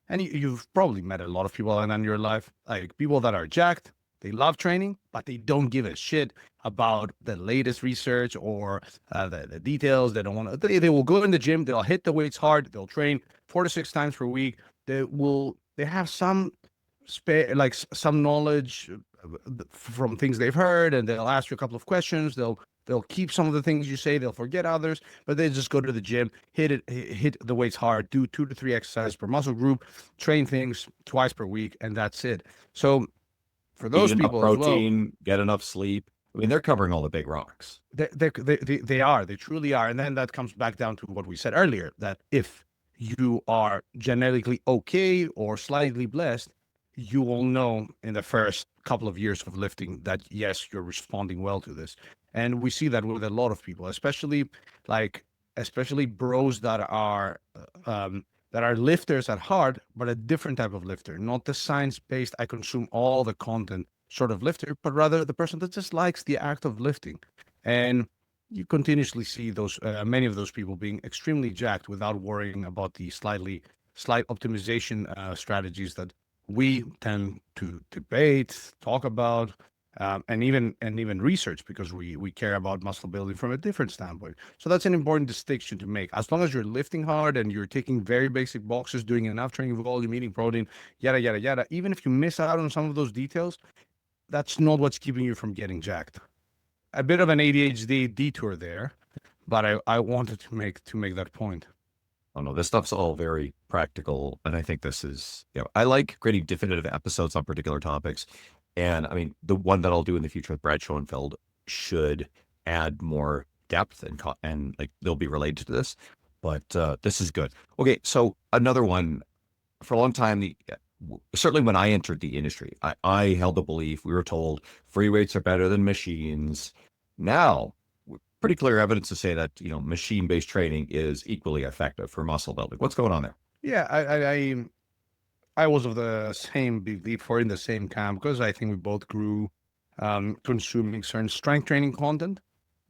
B: and you've probably met a lot of people like that in your life, like people that are jacked. They love training, but they don't give a shit about the latest research or the details. They don't want to. They will go in the gym. They'll hit the weights hard. They'll train 4 to 6 times per week. They have some some knowledge from things they've heard, and they'll ask you a couple of questions. They'll keep some of the things you say. They'll forget others, but they just go to the gym, hit the weights hard, do 2 to 3 exercises per muscle group, train things twice per week, and that's it. So for those
A: Eat enough
B: people as well,
A: protein, get enough sleep. I mean, they're covering all the big rocks.
B: they truly are. And then that comes back down to what we said earlier, that if you are genetically okay or slightly blessed, you will know in the first couple of years of lifting that yes, you're responding well to this. And we see that with a lot of people, especially bros that are lifters at heart, but a different type of lifter, not the science-based, I consume all the content sort of lifter, but rather the person that just likes the act of lifting. And you continuously see many of those people being extremely jacked without worrying about the slight optimization strategies that we tend to debate, talk about, and even research, because we care about muscle building from a different standpoint. So that's an important distinction to make. As long as you're lifting hard and you're ticking very basic boxes, doing enough training volume, eating protein, yada yada yada, even if you miss out on some of those details, that's not what's keeping you from getting jacked. A bit of an ADHD detour there, but I wanted to make that point.
A: Oh no, this stuff's all very practical. And I think this is, I like creating definitive episodes on particular topics. And I mean, the one that I'll do in the future with Brad Schoenfeld should add more depth and like they'll be related to this. But this is good. Okay, so another one. For a long time, certainly when I entered the industry, I held the belief, we were told free weights are better than machines. Now, pretty clear evidence to say that, machine-based training is equally effective for muscle building. What's going on there?
B: Yeah, I was of the same belief or in the same camp because I think we both grew consuming certain strength training content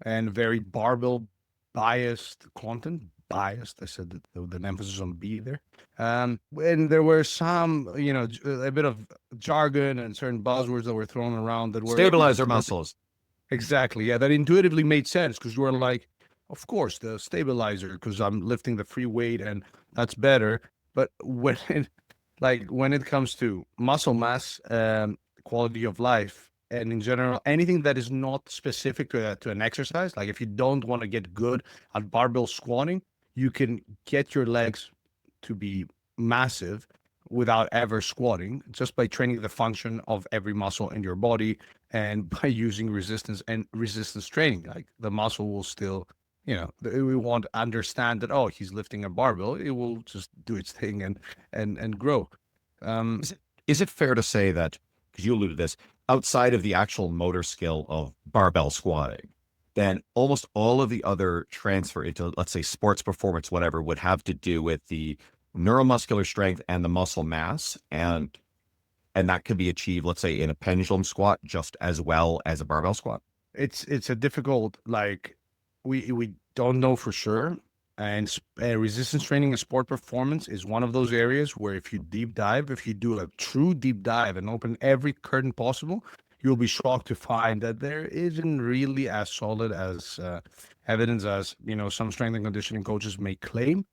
B: and very barbell biased content. Biased, I said that with an emphasis on B there. And there were some, a bit of jargon and certain buzzwords that were thrown around that were
A: Stabilize our muscles.
B: exactly, yeah, that intuitively made sense because you were like, of course, the stabilizer because I'm lifting the free weight and that's better. But when it comes to muscle mass, quality of life, and in general, anything that is not specific to an exercise, like if you don't want to get good at barbell squatting, you can get your legs to be massive without ever squatting, just by training the function of every muscle in your body and by using resistance and resistance training. Like the muscle will still, we won't understand that, oh, he's lifting a barbell. It will just do its thing and grow.
A: Is it fair to say that, because you alluded to this, outside of the actual motor skill of barbell squatting, then almost all of the other transfer into, let's say, sports performance, whatever, would have to do with the neuromuscular strength and the muscle mass, and that could be achieved, let's say, in a pendulum squat just as well as a barbell squat?
B: It's a difficult, like, we don't know for sure. And resistance training and sport performance is one of those areas where if you do a true deep dive and open every curtain possible, you'll be shocked to find that there isn't really as solid as evidence as, some strength and conditioning coaches may claim.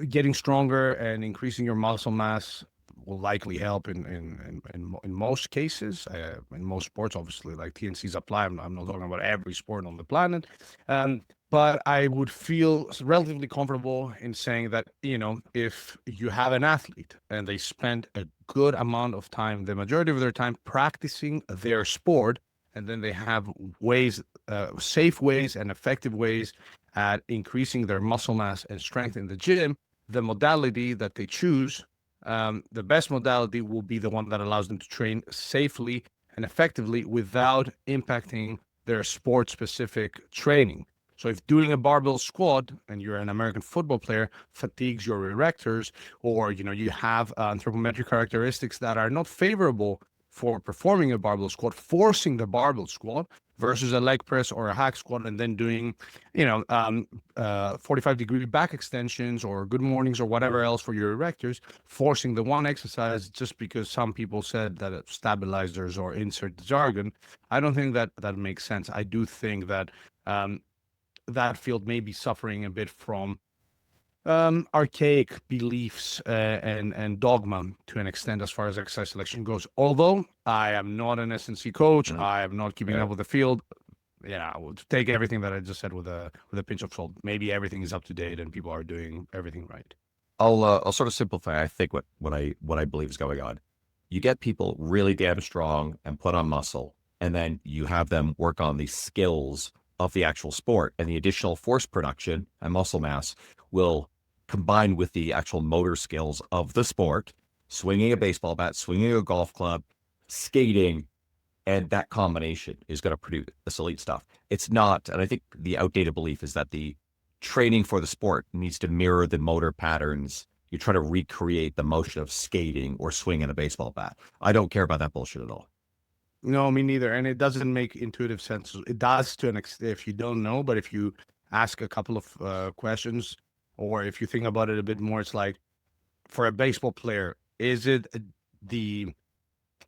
B: Getting stronger and increasing your muscle mass will likely help in most cases, in most sports, obviously, like TNCs apply. I'm not talking about every sport on the planet. But I would feel relatively comfortable in saying that, if you have an athlete and they spend a good amount of time, the majority of their time practicing their sport, and then they have ways, safe ways and effective ways at increasing their muscle mass and strength in the gym, the modality that they choose, the best modality will be the one that allows them to train safely and effectively without impacting their sport-specific training. So if doing a barbell squat and you're an American football player fatigues your erectors, or you have anthropometric characteristics that are not favorable for performing a barbell squat, forcing the barbell squat versus a leg press or a hack squat, and then doing 45-degree back extensions or good mornings or whatever else for your erectors, forcing the one exercise just because some people said that it's stabilizers or insert jargon. I don't think that makes sense. I do think that that field may be suffering a bit from archaic beliefs and dogma to an extent as far as exercise selection goes. Although I am not an S&C coach, I am not keeping up with the field. I will take everything that I just said with a pinch of salt. Maybe everything is up to date and people are doing everything right.
A: I'll sort of simplify, I think, what I believe is going on. You get people really damn strong and put on muscle, and then you have them work on the skills of the actual sport, and the additional force production and muscle mass will combine with the actual motor skills of the sport, swinging a baseball bat, swinging a golf club, skating, and that combination is going to produce this elite stuff. It's not, and I think the outdated belief is that the training for the sport needs to mirror the motor patterns. You try to recreate the motion of skating or swinging a baseball bat. I don't care about that bullshit at all.
B: No, me neither. And it doesn't make intuitive sense. It does to an extent if you don't know, but if you ask a couple of questions, or if you think about it a bit more, it's like, for a baseball player, is it the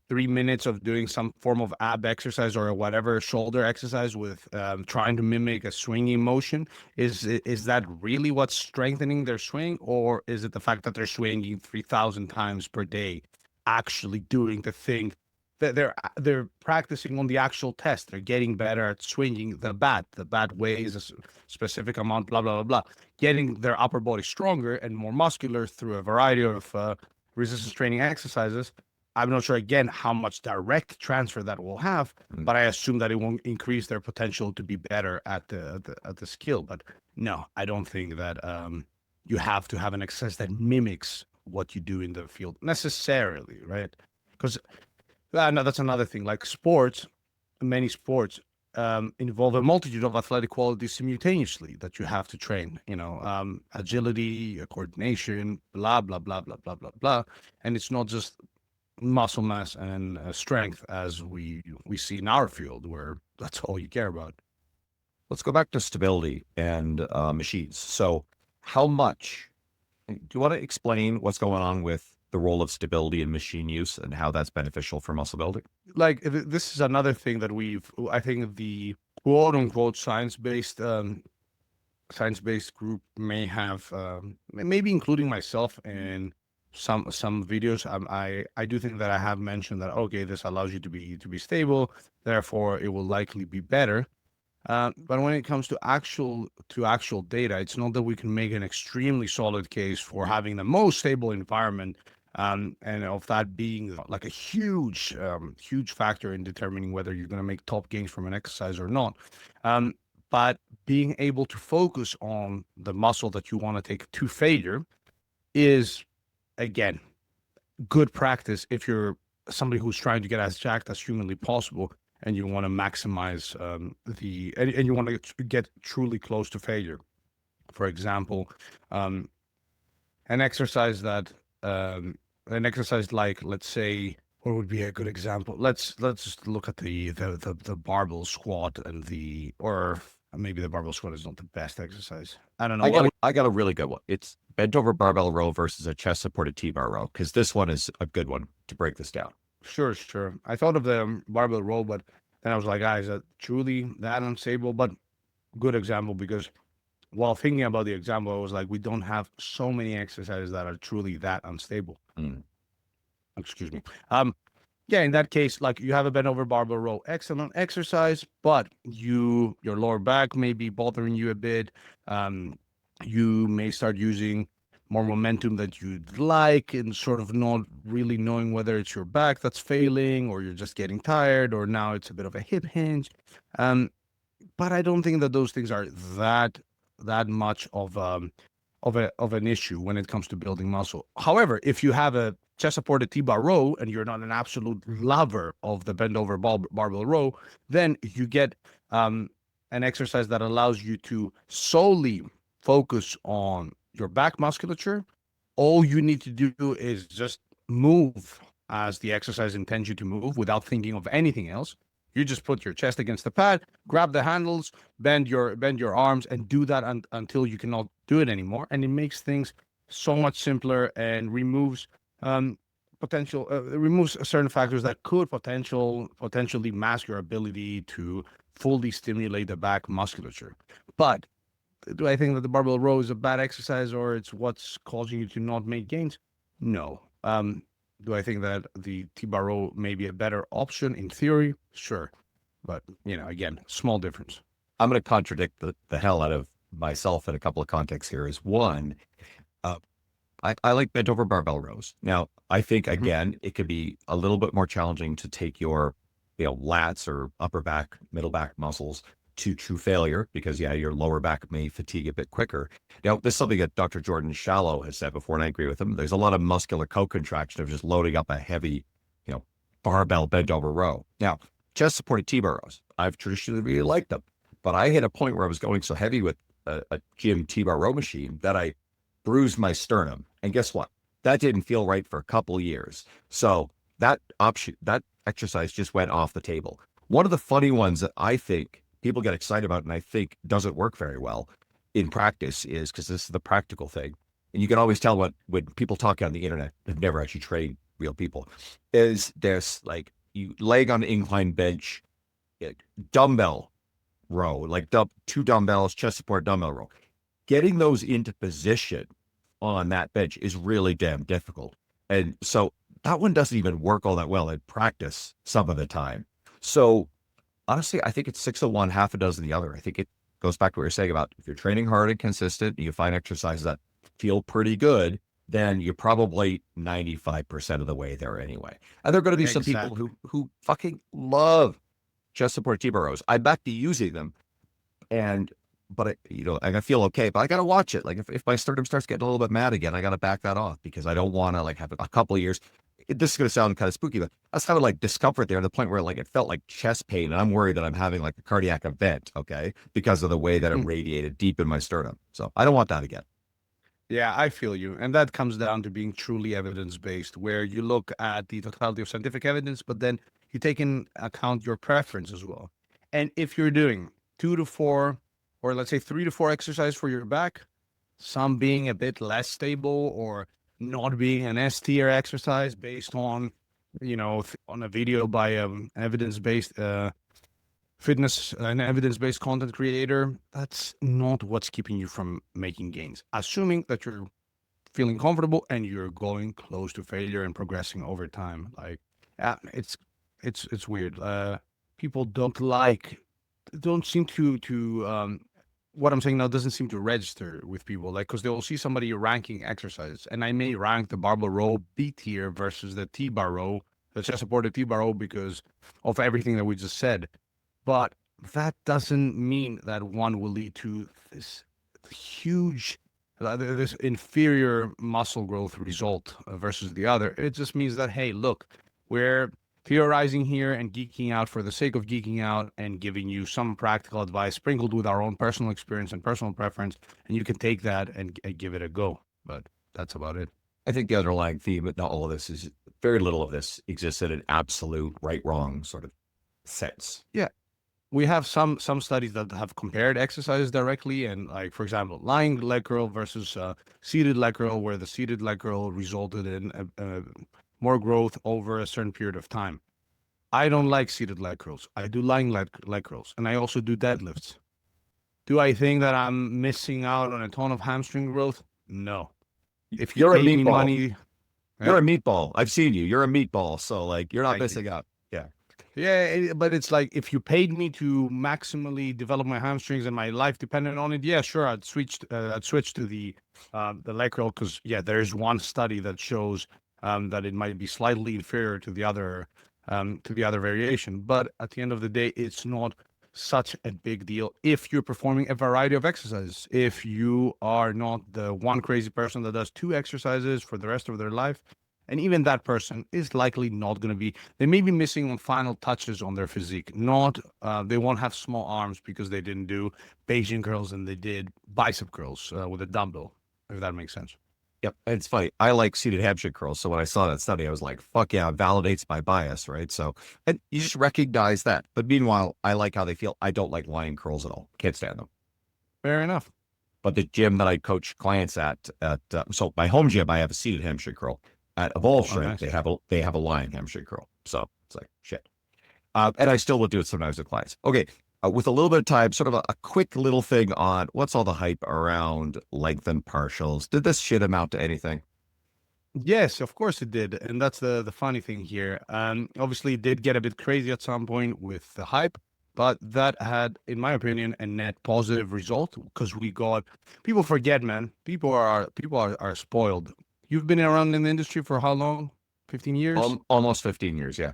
B: 3 minutes of doing some form of ab exercise or whatever shoulder exercise with trying to mimic a swinging motion? Is that really what's strengthening their swing, or is it the fact that they're swinging 3,000 times per day, actually doing the thing that they're practicing on the actual test? They're getting better at swinging the bat. The bat weighs a specific amount, blah blah blah blah. Getting their upper body stronger and more muscular through a variety of resistance training exercises. I'm not sure, again, how much direct transfer that will have, but I assume that it won't increase their potential to be better at the skill. But no, I don't think that you have to have an exercise that mimics what you do in the field necessarily, right? Because no, that's another thing. Like sports, many sports involve a multitude of athletic qualities simultaneously that you have to train. Agility, coordination, blah blah blah blah blah blah blah, and it's not just muscle mass and strength as we see in our field where that's all you care about.
A: Let's go back to stability and machines. So how much, do you want to explain what's going on with the role of stability in machine use and how that's beneficial for muscle building?
B: Like this is another thing that I think the quote unquote science-based group may have, maybe including myself in some videos. I do think that I have mentioned that, okay, this allows you to be stable, therefore it will likely be better. But when it comes to actual data, it's not that we can make an extremely solid case for having the most stable environment, and of that being like a huge factor in determining whether you're going to make top gains from an exercise or not. But being able to focus on the muscle that you want to take to failure is, again, good practice if you're somebody who's trying to get as jacked as humanly possible and you want to maximize and you want to get truly close to failure. For example, an exercise like, let's say, what would be a good example? Let's just look at the barbell squat or maybe the barbell squat is not the best exercise. I don't know.
A: I got a really good one. It's bent over barbell row versus a chest supported T-bar row, because this one is a good one to break this down.
B: Sure. I thought of the barbell row, but then I was like, is that truly that unstable? But good example, because while thinking about the example, I was like, we don't have so many exercises that are truly that unstable. Excuse me. Yeah, in that case, like you have a bent over barbell row, excellent exercise, but your lower back may be bothering you a bit. You may start using more momentum that you'd like and sort of not really knowing whether it's your back that's failing or you're just getting tired or now it's a bit of a hip hinge. But I don't think that those things are that much of an issue when it comes to building muscle. However, if you have a chest supported T-bar row and you're not an absolute lover of the bent over barbell row, then you get an exercise that allows you to solely focus on your back musculature. All you need to do is just move as the exercise intends you to move without thinking of anything else. You just put your chest against the pad, grab the handles, bend your arms, and do that until you cannot do it anymore. And it makes things so much simpler and removes certain factors that could potentially mask your ability to fully stimulate the back musculature. But do I think that the barbell row is a bad exercise or it's what's causing you to not make gains? No. Do I think that the T-bar row may be a better option in theory? Sure. But, again, small difference.
A: I'm going to contradict the hell out of myself in a couple of contexts here. Is one, I like bent over barbell rows. Now, I think, again, it could be a little bit more challenging to take your, lats or upper back, middle back muscles to true failure because, your lower back may fatigue a bit quicker. Now, this is something that Dr. Jordan Shallow has said before, and I agree with him. There's a lot of muscular co-contraction of just loading up a heavy, barbell bent over row. Now, chest supported T-bar rows, I've traditionally really liked them, but I hit a point where I was going so heavy with a gym T-bar row machine that I bruised my sternum. And guess what? That didn't feel right for a couple of years. So that exercise just went off the table. One of the funny ones that I think people get excited about and I think doesn't work very well in practice is, because this is the practical thing, and you can always tell when people talk on the internet have never actually trained real people, is there's like you leg on an incline bench, dumbbell row, like two dumbbells, chest support dumbbell row. Getting those into position on that bench is really damn difficult. And so that one doesn't even work all that well in practice some of the time. So honestly, I think it's 6 of one, half a dozen the other. I think it goes back to what you're saying about if you're training hard and consistent, and you find exercises that feel pretty good, then you're probably 95% of the way there anyway. And there are going to be some people who fucking love chest support T-bar rows. I'm back to using them. And but I feel okay, but I got to watch it. Like if my sternum starts getting a little bit mad again, I got to back that off because I don't want to like have a couple of years. This is going to sound kind of spooky, but I was having like discomfort there to the point where like it felt like chest pain. And I'm worried that I'm having like a cardiac event, okay, because of the way that it radiated deep in my sternum. So I don't want that again.
B: Yeah, I feel you. And that comes down to being truly evidence-based, where you look at the totality of scientific evidence, but then you take in account your preference as well. And if you're doing 2 to 4, or let's say 3 to 4 exercises for your back, some being a bit less stable or not being an S tier exercise based on, on a video by evidence-based an evidence-based content creator, that's not what's keeping you from making gains. Assuming that you're feeling comfortable and you're going close to failure and progressing over time. Like, it's weird. People don't seem to what I'm saying now doesn't seem to register with people, like, because they will see somebody ranking exercises, and I may rank the barbell row B tier versus the T-bar row, the chest supported T-bar row, because of everything that we just said. But that doesn't mean that one will lead to this huge, this inferior muscle growth result versus the other. It just means that, hey, look, we're theorizing here and geeking out for the sake of geeking out and giving you some practical advice sprinkled with our own personal experience and personal preference. And you can take that and give it a go. But that's about it.
A: I think the underlying theme, but not all of this, is very little of this exists in an absolute right-wrong sort of sense.
B: Yeah. We have some studies that have compared exercises directly, and like, for example, lying leg curl versus seated leg curl, where the seated leg curl resulted in more growth over a certain period of time. I don't like seated leg curls. I do lying leg curls, and I also do deadlifts. Do I think that I'm missing out on a ton of hamstring growth? No. If
A: You're a
B: paid me
A: meatball.
B: money,
A: You're a meatball. I've seen you. You're a meatball. So like, you're not missing out. Yeah.
B: Yeah, but it's like, if you paid me to maximally develop my hamstrings and my life depended on it, yeah, sure, I'd switch to the leg curl, because there's one study that shows that it might be slightly inferior to the other variation. But at the end of the day, it's not such a big deal if you're performing a variety of exercises. If you are not the one crazy person that does 2 exercises for the rest of their life. And even that person is likely not going to be, they may be missing on final touches on their physique. They won't have small arms because they didn't do Bayesian curls and they did bicep curls with a dumbbell, if that makes sense.
A: Yep. And it's funny. I like seated hamstring curls. So when I saw that study, I was like, fuck yeah, it validates my bias, right? So, and you just recognize that. But meanwhile, I like how they feel. I don't like lying curls at all. Can't stand them.
B: Fair enough.
A: But the gym that I coach clients at so my home gym, I have a seated hamstring curl. At Evolve Strength, nice. They have a lying hamstring curl. So it's like shit. And I still will do it sometimes with clients. Okay, with a little bit of time, sort of a quick little thing on what's all the hype around lengthened partials. Did this shit amount to anything?
B: Yes, of course it did, and that's the funny thing here. Obviously, it did get a bit crazy at some point with the hype, but that had, in my opinion, a net positive result, because people forget, man. People are spoiled. You've been around in the industry for how long? 15 years?
A: Almost 15 years, yeah.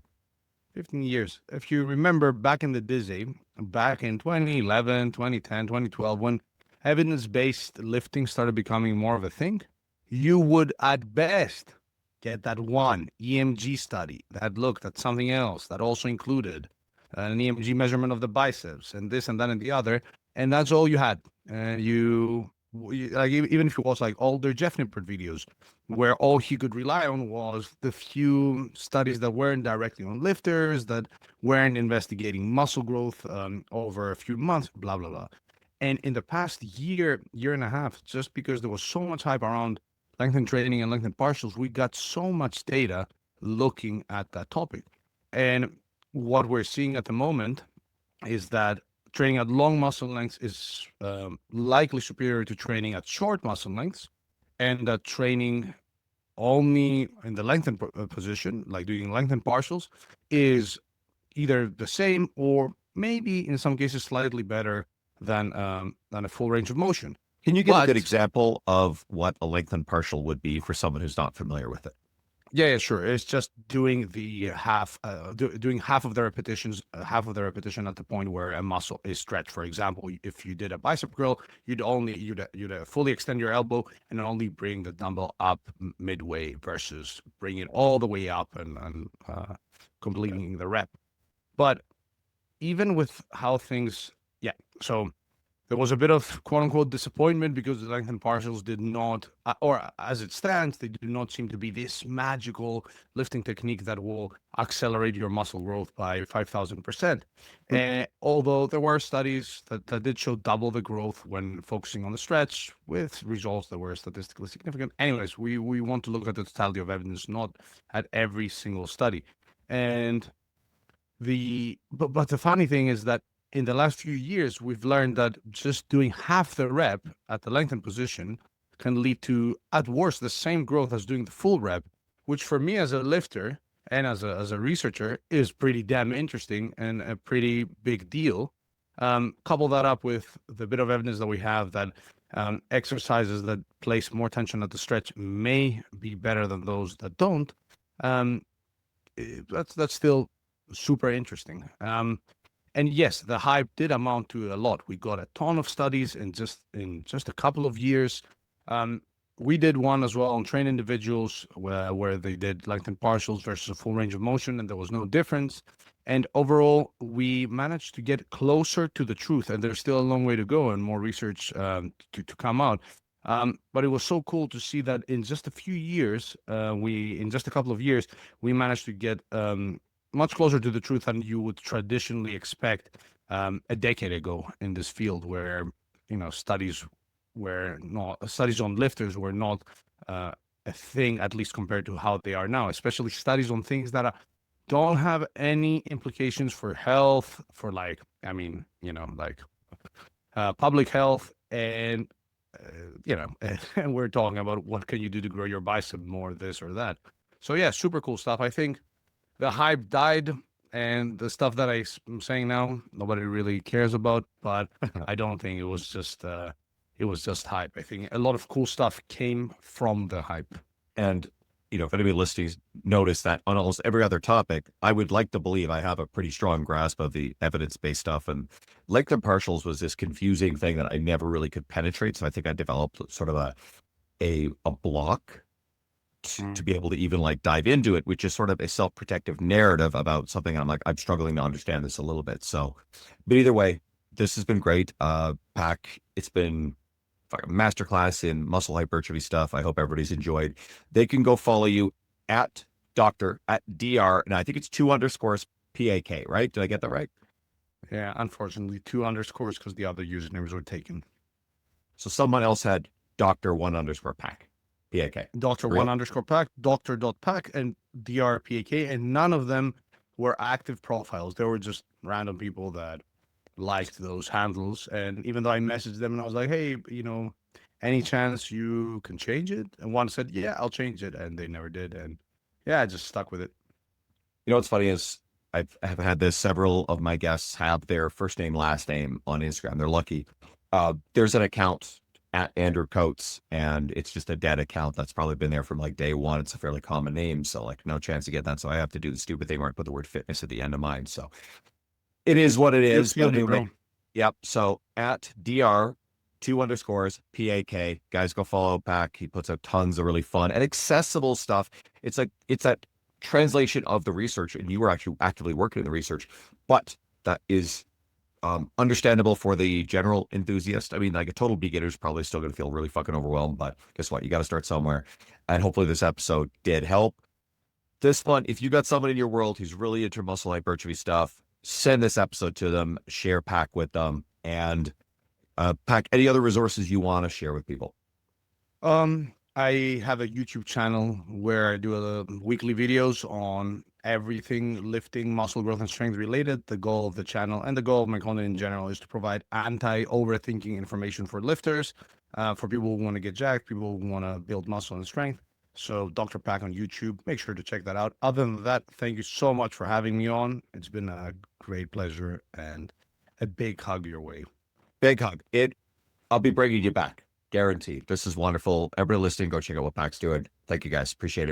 B: 15 years. If you remember back in the dizzy, back in 2011, 2010, 2012, when evidence-based lifting started becoming more of a thing, you would at best get that one EMG study that looked at something else that also included an EMG measurement of the biceps and this and that and the other, and that's all you had. And like, even if it was like older Jeff Nippert videos, where all he could rely on was the few studies that weren't directly on lifters, that weren't investigating muscle growth over a few months, blah, blah, blah. And in the past year and a half, just because there was so much hype around lengthened training and lengthened partials, we got so much data looking at that topic. And what we're seeing at the moment is that training at long muscle lengths is likely superior to training at short muscle lengths, and that training only in the lengthened position, like doing lengthened partials, is either the same or maybe in some cases slightly better than a full range of motion.
A: Can you give a good example of what a lengthened partial would be for someone who's not familiar with it?
B: Yeah, sure. It's just doing the doing half of the repetitions, half of the repetition at the point where a muscle is stretched. For example, if you did a bicep curl, you'd fully extend your elbow and only bring the dumbbell up midway versus bring it all the way up and completing the rep. But even with how things, yeah, so there was a bit of quote unquote disappointment because the lengthened partials did not, or as it stands, they do not seem to be this magical lifting technique that will accelerate your muscle growth by 5,000%. And although there were studies that did show double the growth when focusing on the stretch with results that were statistically significant. Anyways, we want to look at the totality of evidence, not at every single study. And but the funny thing is that in the last few years, we've learned that just doing half the rep at the lengthened position can lead to, at worst, the same growth as doing the full rep, which for me as a lifter and as a researcher is pretty damn interesting and a pretty big deal. Couple that up with the bit of evidence that we have that exercises that place more tension at the stretch may be better than those that don't. Um, that's still super interesting. And yes, the hype did amount to a lot. We got a ton of studies in just a couple of years. We did one as well on trained individuals where they did lengthened partials versus a full range of motion, and there was no difference. And overall, we managed to get closer to the truth, and there's still a long way to go and more research to come out. But it was so cool to see that in just a few years, in just a couple of years, we managed to get much closer to the truth than you would traditionally expect a decade ago in this field, where studies on lifters were not a thing, at least compared to how they are now. Especially studies on things that don't have any implications for health, for public health, and and we're talking about what can you do to grow your bicep more, this or that. So yeah, super cool stuff. I think the hype died, and the stuff that I'm saying now, nobody really cares about. But I don't think it was just hype. I think a lot of cool stuff came from the hype.
A: And, if anybody listening noticed that on almost every other topic, I would like to believe I have a pretty strong grasp of the evidence-based stuff. And lengthened partials was this confusing thing that I never really could penetrate. So I think I developed sort of a block to be able to even dive into it, which is sort of a self-protective narrative about something. I'm struggling to understand this a little bit. So, but either way, this has been great. Pack, it's been a masterclass in muscle hypertrophy stuff. I hope everybody's enjoyed. They can go follow you at Dr. at DR. And I think it's 2_ PAK, right? Did I get that right?
B: Yeah, unfortunately, 2_ because the other usernames were taken.
A: So someone else had Dr. 1_ Pack. PAK.
B: Dr. 1_ Pack, Dr.Pack, and DR PAK, and none of them were active profiles. They were just random people that liked those handles. And even though I messaged them and I was like, hey, any chance you can change it? And one said, yeah, I'll change it. And they never did. And yeah, I just stuck with it.
A: What's funny is I've had this, several of my guests have their first name, last name on Instagram. They're lucky. There's an account at Andrew Coates, and it's just a dead account that's probably been there from day one. It's a fairly common name, so no chance to get that. So I have to do the stupid thing where I put the word fitness at the end of mine. So it is what it is. Yep. So at DR 2_ PAK, guys, go follow Pack. He puts out tons of really fun and accessible stuff. It's that translation of the research, and you were actually actively working in the research, but that is understandable for the general enthusiast. I mean, a total beginner is probably still going to feel really fucking overwhelmed, but guess what? You got to start somewhere. And hopefully this episode did help. This one, if you got someone in your world who's really into muscle hypertrophy stuff, send this episode to them, share Pack with them, and Pack, any other resources you want to share with people?
B: I have a YouTube channel where I do weekly videos on everything lifting, muscle growth, and strength related. The goal of the channel and the goal of my content in general is to provide anti-overthinking information for lifters, for people who want to get jacked, people who want to build muscle and strength. So Dr. Pack on YouTube, make sure to check that out. Other than that, thank you so much for having me on. It's been a great pleasure and a big hug your way.
A: Big hug. I'll be bringing you back. Guaranteed. This is wonderful. Everybody listening, go check out what Pack's doing. Thank you guys. Appreciate it.